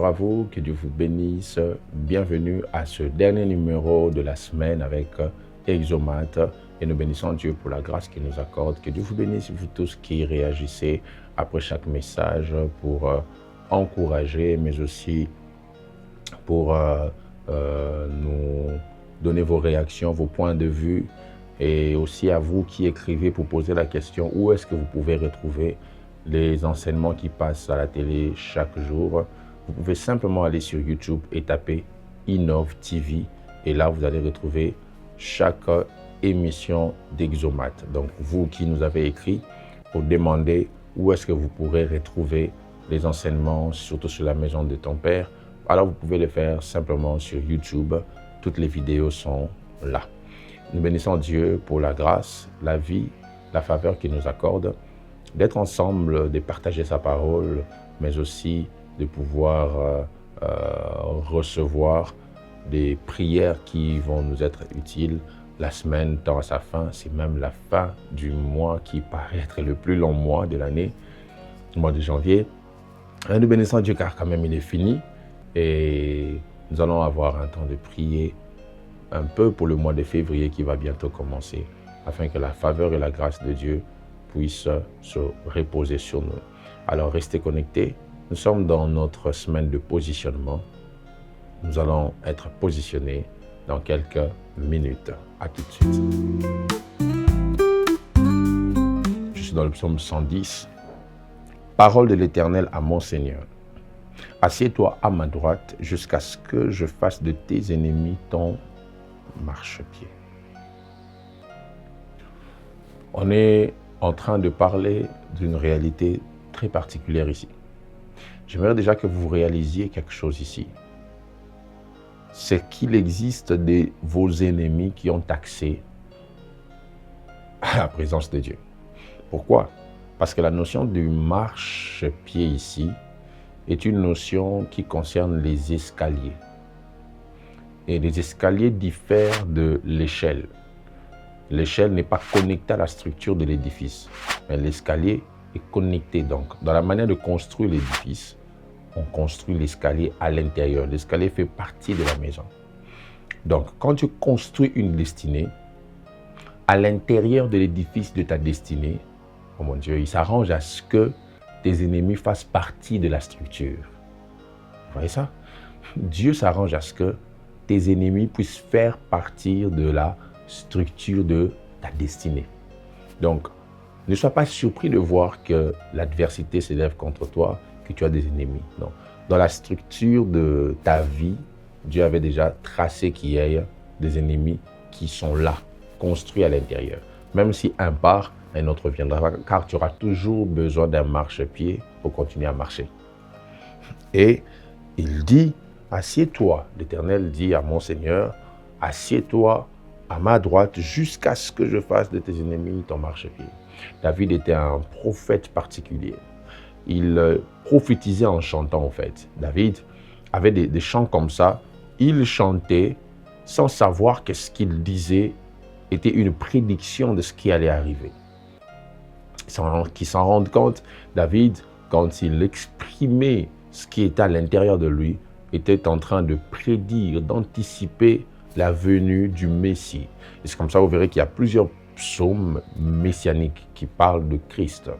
Bonjour à vous, que Dieu vous bénisse. Bienvenue à ce dernier numéro de la semaine avec Exomat. Et nous bénissons Dieu pour la grâce qu'il nous accorde. Que Dieu vous bénisse, vous tous qui réagissez après chaque message pour encourager, mais aussi pour nous donner vos réactions, vos points de vue. Et aussi à vous qui écrivez pour poser la question où est-ce que vous pouvez retrouver les enseignements qui passent à la télé chaque jour. Vous pouvez simplement aller sur YouTube et taper Innov TV et là vous allez retrouver chaque émission d'Exomat. Donc vous qui nous avez écrit pour demander où est-ce que vous pourrez retrouver les enseignements, surtout sur la maison de ton père, alors vous pouvez le faire simplement sur YouTube. Toutes les vidéos sont là. Nous bénissons Dieu pour la grâce, la vie, la faveur qu'il nous accorde, d'être ensemble, de partager sa parole, mais aussi de pouvoir recevoir des prières qui vont nous être utiles. La semaine tend à sa fin, c'est même la fin du mois qui paraît être le plus long mois de l'année, le mois de janvier. Et nous bénissons Dieu car quand même il est fini et nous allons avoir un temps de prier un peu pour le mois de février qui va bientôt commencer, afin que la faveur et la grâce de Dieu puissent se reposer sur nous. Alors restez connectés, nous sommes dans notre semaine de positionnement. Nous allons être positionnés dans quelques minutes. À tout de suite. Je suis dans le psaume 110. Parole de l'Éternel à mon Seigneur. Assieds-toi à ma droite jusqu'à ce que je fasse de tes ennemis ton marchepied. On est en train de parler d'une réalité très particulière ici. J'aimerais déjà que vous réalisiez quelque chose ici. C'est qu'il existe vos ennemis qui ont accès à la présence de Dieu. Pourquoi? Parce que la notion du marchepied ici est une notion qui concerne les escaliers. Et les escaliers diffèrent de l'échelle. L'échelle n'est pas connectée à la structure de l'édifice, mais l'escalier est connecté. Donc, dans la manière de construire l'édifice, on construit l'escalier à l'intérieur. L'escalier fait partie de la maison. Donc, quand tu construis une destinée, à l'intérieur de l'édifice de ta destinée, oh mon Dieu, il s'arrange à ce que tes ennemis fassent partie de la structure. Vous voyez ça? Dieu s'arrange à ce que tes ennemis puissent faire partie de la structure de ta destinée. Donc, ne sois pas surpris de voir que l'adversité s'élève contre toi, que tu as des ennemis. Non. Dans la structure de ta vie, Dieu avait déjà tracé qu'il y ait des ennemis qui sont là, construits à l'intérieur. Même si un part, un autre viendra, car tu auras toujours besoin d'un marchepied pour continuer à marcher. Et il dit, assieds-toi, l'Éternel dit à mon Seigneur, assieds-toi à ma droite jusqu'à ce que je fasse de tes ennemis ton marchepied. David était un prophète particulier. Il prophétisait en chantant en fait. David avait des chants comme ça. Il chantait sans savoir que ce qu'il disait était une prédiction de ce qui allait arriver. Sans qu'il s'en rende compte, David, quand il exprimait ce qui était à l'intérieur de lui, était en train de prédire, d'anticiper la venue du Messie. Et c'est comme ça, vous verrez qu'il y a plusieurs psaumes messianiques qui parlent de Christ.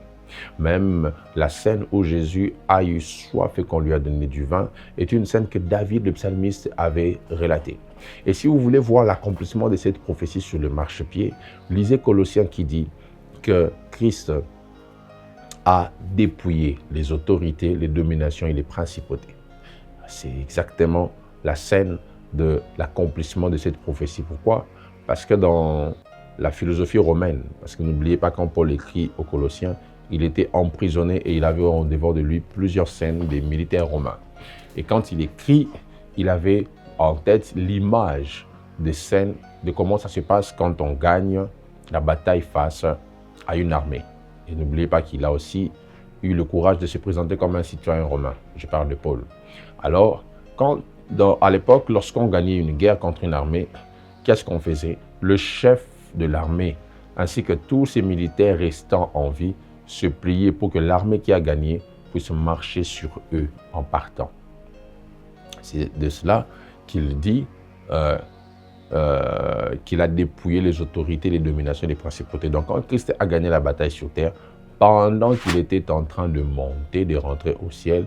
Même la scène où Jésus a eu soif et qu'on lui a donné du vin est une scène que David, le psalmiste, avait relatée. Et si vous voulez voir l'accomplissement de cette prophétie sur le marchepied, lisez Colossiens qui dit que Christ a dépouillé les autorités, les dominations et les principautés. C'est exactement la scène de l'accomplissement de cette prophétie. Pourquoi? Parce que dans la philosophie romaine, parce que n'oubliez pas quand Paul écrit aux Colossiens, il était emprisonné et il avait au devant de lui plusieurs scènes des militaires romains. Et quand il écrit, il avait en tête l'image des scènes de comment ça se passe quand on gagne la bataille face à une armée. Et n'oubliez pas qu'il a aussi eu le courage de se présenter comme un citoyen romain. Je parle de Paul. Alors, à l'époque, lorsqu'on gagnait une guerre contre une armée, qu'est-ce qu'on faisait? Le chef de l'armée, ainsi que tous ces militaires restants en vie, se pliaient pour que l'armée qui a gagné puisse marcher sur eux en partant. C'est de cela qu'il dit qu'il a dépouillé les autorités, les dominations, les principautés. Donc quand Christ a gagné la bataille sur terre, pendant qu'il était en train de monter, de rentrer au ciel,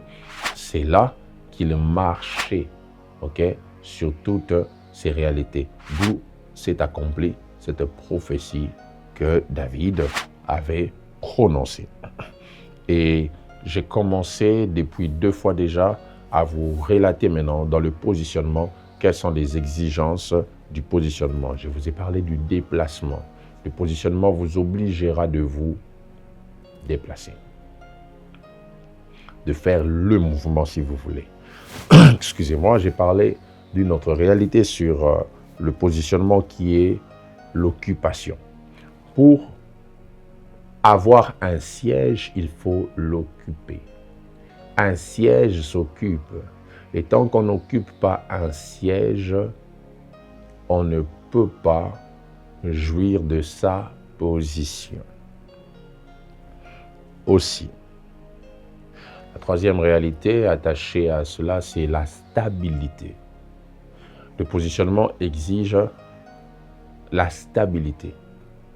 c'est là qu'il marchait, sur toutes ces réalités. D'où s'est accomplie cette prophétie que David avait prononcée. Et j'ai commencé depuis 2 fois déjà à vous relater maintenant dans le positionnement quelles sont les exigences du positionnement. Je vous ai parlé du déplacement. Le positionnement vous obligera de vous déplacer, de faire le mouvement si vous voulez. Excusez-moi, j'ai parlé d'une autre réalité sur le positionnement qui est l'occupation. Pour avoir un siège, il faut l'occuper. Un siège s'occupe. Et tant qu'on n'occupe pas un siège, on ne peut pas jouir de sa position. Aussi, la troisième réalité attachée à cela, c'est la stabilité. Le positionnement exige la stabilité.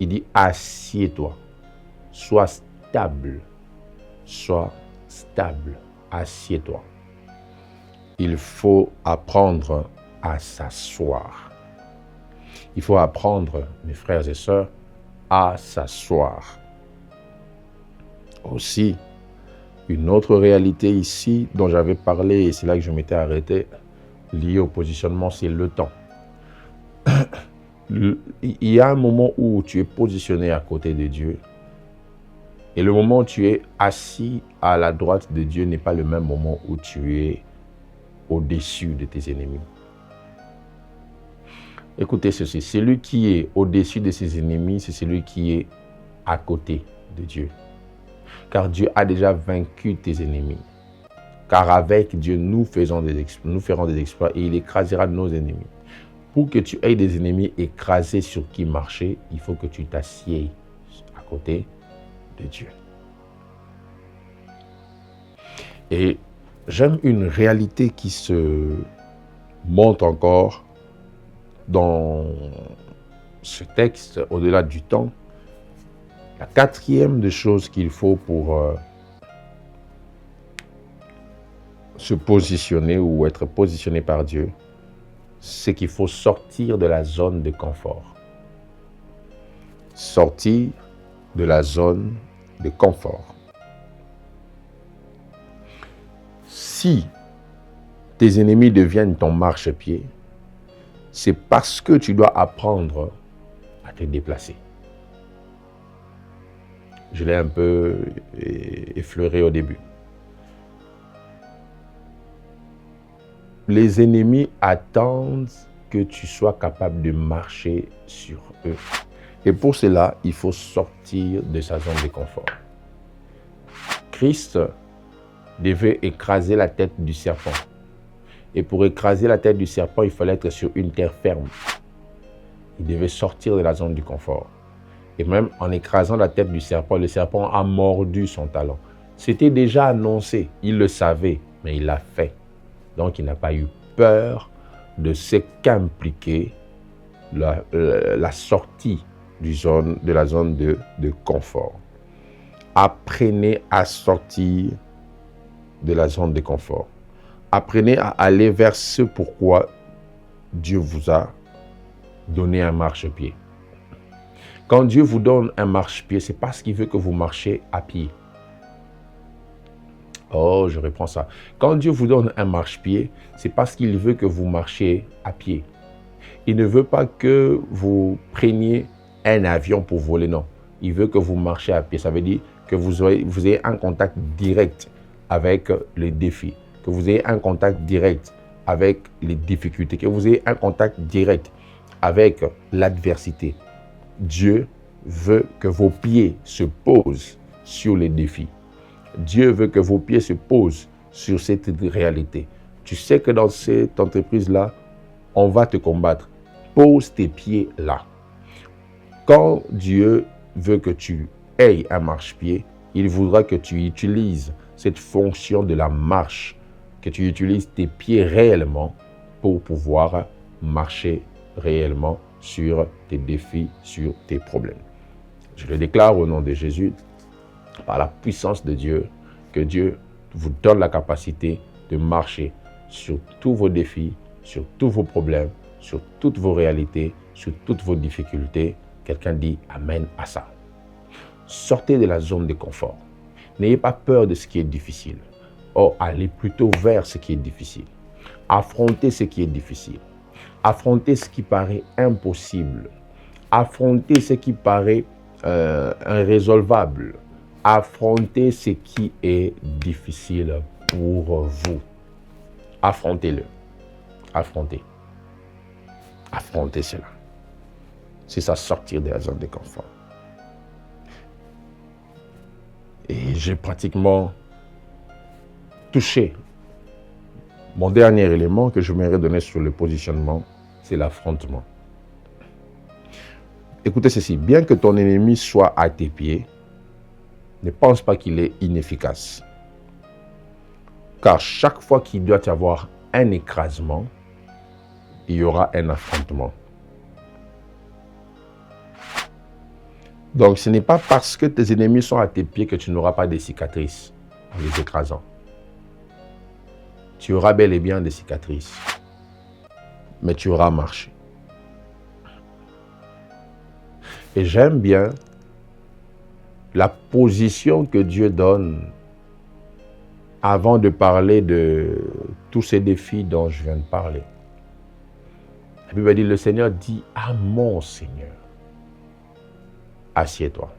Il dit « assieds-toi ». Sois stable, assieds-toi. Il faut apprendre à s'asseoir. Il faut apprendre, mes frères et sœurs, à s'asseoir. Aussi, une autre réalité ici dont j'avais parlé, et c'est là que je m'étais arrêté, liée au positionnement, c'est le temps. Il y a un moment où tu es positionné à côté de Dieu, et le moment où tu es assis à la droite de Dieu n'est pas le même moment où tu es au-dessus de tes ennemis. Écoutez ceci, celui qui est au-dessus de ses ennemis, c'est celui qui est à côté de Dieu. Car Dieu a déjà vaincu tes ennemis. Car avec Dieu, nous ferons des exploits et il écrasera nos ennemis. Pour que tu aies des ennemis écrasés sur qui marcher, il faut que tu t'assieds à côté de Dieu. Et j'aime une réalité qui se montre encore dans ce texte au-delà du temps. La quatrième des choses qu'il faut pour se positionner ou être positionné par Dieu, c'est qu'il faut sortir de la zone de confort. Sortir de la zone de confort. Si tes ennemis deviennent ton marchepied, c'est parce que tu dois apprendre à te déplacer. Je l'ai un peu effleuré au début. Les ennemis attendent que tu sois capable de marcher sur eux. Et pour cela, il faut sortir de sa zone de confort. Christ devait écraser la tête du serpent. Et pour écraser la tête du serpent, il fallait être sur une terre ferme. Il devait sortir de la zone du confort. Et même en écrasant la tête du serpent, le serpent a mordu son talon. C'était déjà annoncé, il le savait, mais il l'a fait. Donc il n'a pas eu peur de ce qu'impliquait la sortie de la zone de confort. Apprenez à sortir de la zone de confort. Apprenez à aller vers ce pourquoi Dieu vous a donné un marchepied. Quand Dieu vous donne un marchepied, c'est parce qu'il veut que vous marchiez à pied. Oh, je reprends ça. Quand Dieu vous donne un marchepied, c'est parce qu'il veut que vous marchiez à pied. Il ne veut pas que vous preniez un avion pour voler, non. Il veut que vous marchiez à pied. Ça veut dire que vous ayez un contact direct avec les défis, que vous ayez un contact direct avec les difficultés, que vous ayez un contact direct avec l'adversité. Dieu veut que vos pieds se posent sur les défis. Dieu veut que vos pieds se posent sur cette réalité. Tu sais que dans cette entreprise-là, on va te combattre. Pose tes pieds là. Quand Dieu veut que tu aies un marchepied, il voudra que tu utilises cette fonction de la marche que tu utilises tes pieds réellement pour pouvoir marcher réellement sur tes défis, sur tes problèmes. Je le déclare au nom de Jésus, par la puissance de Dieu, que Dieu vous donne la capacité de marcher sur tous vos défis, sur tous vos problèmes, sur toutes vos réalités, sur toutes vos difficultés. Quelqu'un dit Amen à ça. Sortez de la zone de confort. N'ayez pas peur de ce qui est difficile. Or, allez plutôt vers ce qui est difficile. Affrontez ce qui est difficile. Affrontez ce qui paraît impossible. Affrontez ce qui paraît irrésolvable. Affrontez ce qui est difficile pour vous. Affrontez-le. Affrontez. Affrontez cela. C'est ça, sortir de la zone de confort. Et j'ai pratiquement touché. Mon dernier élément que je m'aimerais donner sur le positionnement, c'est l'affrontement. Écoutez ceci, bien que ton ennemi soit à tes pieds, ne pense pas qu'il est inefficace. Car chaque fois qu'il doit y avoir un écrasement, il y aura un affrontement. Donc ce n'est pas parce que tes ennemis sont à tes pieds que tu n'auras pas des cicatrices en les écrasant. Tu auras bel et bien des cicatrices, mais tu auras marché. Et j'aime bien la position que Dieu donne avant de parler de tous ces défis dont je viens de parler. La Bible dit, le Seigneur dit à mon Seigneur, assieds-toi.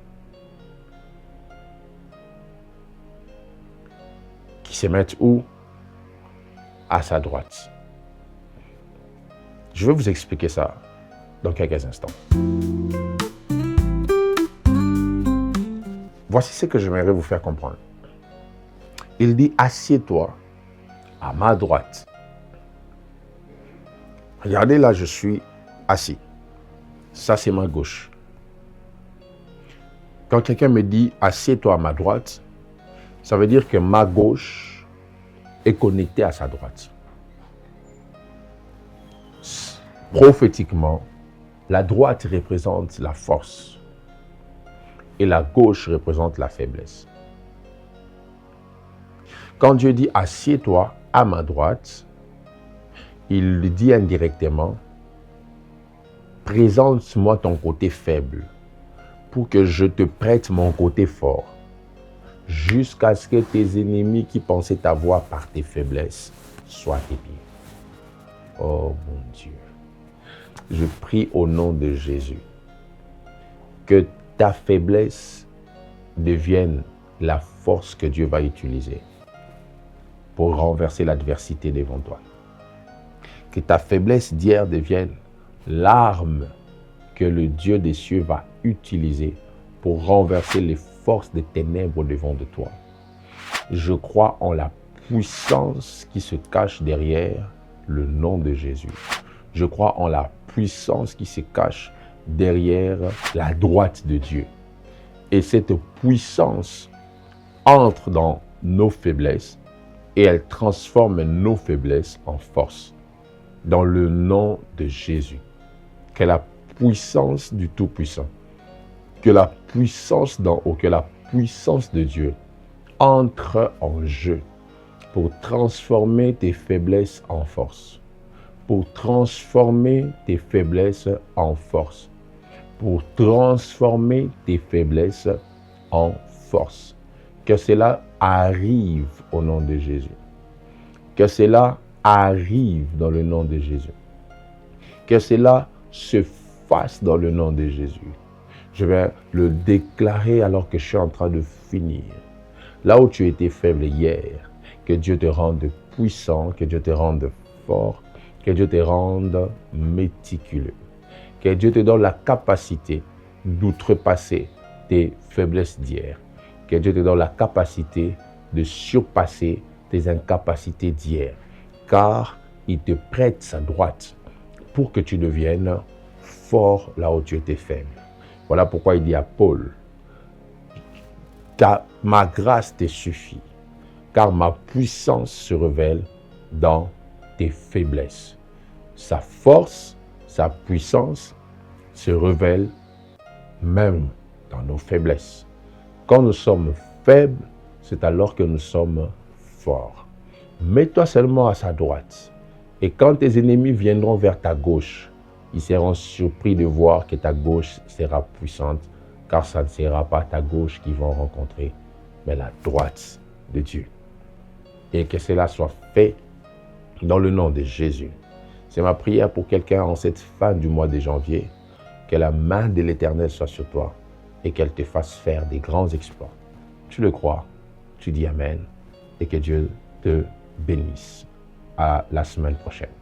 Qui se mette où? À sa droite. Je vais vous expliquer ça dans quelques instants. Voici ce que j'aimerais vous faire comprendre. Il dit, assieds-toi à ma droite. Regardez, là, je suis assis. Ça, c'est ma gauche. Quand quelqu'un me dit, assieds-toi à ma droite, ça veut dire que ma gauche est connectée à sa droite. Prophétiquement, la droite représente la force et la gauche représente la faiblesse. Quand Dieu dit « assieds-toi à ma droite », il dit indirectement « présente-moi ton côté faible pour que je te prête mon côté fort, jusqu'à ce que tes ennemis qui pensaient t'avoir par tes faiblesses soient tes pieds. » Oh mon Dieu, je prie au nom de Jésus que ta faiblesse devienne la force que Dieu va utiliser pour renverser l'adversité devant toi. Que ta faiblesse d'hier devienne l'arme que le Dieu des cieux va utiliser pour renverser les forces des ténèbres devant de toi. Je crois en la puissance qui se cache derrière le nom de Jésus. Je crois en la puissance qui se cache derrière la droite de Dieu. Et cette puissance entre dans nos faiblesses et elle transforme nos faiblesses en force. Dans le nom de Jésus. Que la puissance du Tout-Puissant, que la puissance d'en haut, que la puissance de Dieu entre en jeu pour transformer tes faiblesses en force. Pour transformer tes faiblesses en force. Pour transformer tes faiblesses en force. Que cela arrive au nom de Jésus. Que cela arrive dans le nom de Jésus. Que cela se fasse dans le nom de Jésus. Je vais le déclarer alors que je suis en train de finir. Là où tu étais faible hier, que Dieu te rende puissant, que Dieu te rende fort, que Dieu te rende méticuleux. Que Dieu te donne la capacité d'outrepasser tes faiblesses d'hier. Que Dieu te donne la capacité de surpasser tes incapacités d'hier. Car il te prête sa droite pour que tu deviennes fort là où tu étais faible. Voilà pourquoi il dit à Paul, ma grâce te suffit, car ma puissance se révèle dans tes faiblesses. Sa force, sa puissance se révèle même dans nos faiblesses. Quand nous sommes faibles, c'est alors que nous sommes forts. Mets-toi seulement à sa droite. Et quand tes ennemis viendront vers ta gauche, ils seront surpris de voir que ta gauche sera puissante, car ça ne sera pas ta gauche qu'ils vont rencontrer, mais la droite de Dieu. Et que cela soit fait dans le nom de Jésus. C'est ma prière pour quelqu'un en cette fin du mois de janvier, que la main de l'Éternel soit sur toi et qu'elle te fasse faire des grands exploits. Tu le crois, tu dis Amen et que Dieu te bénisse. À la semaine prochaine.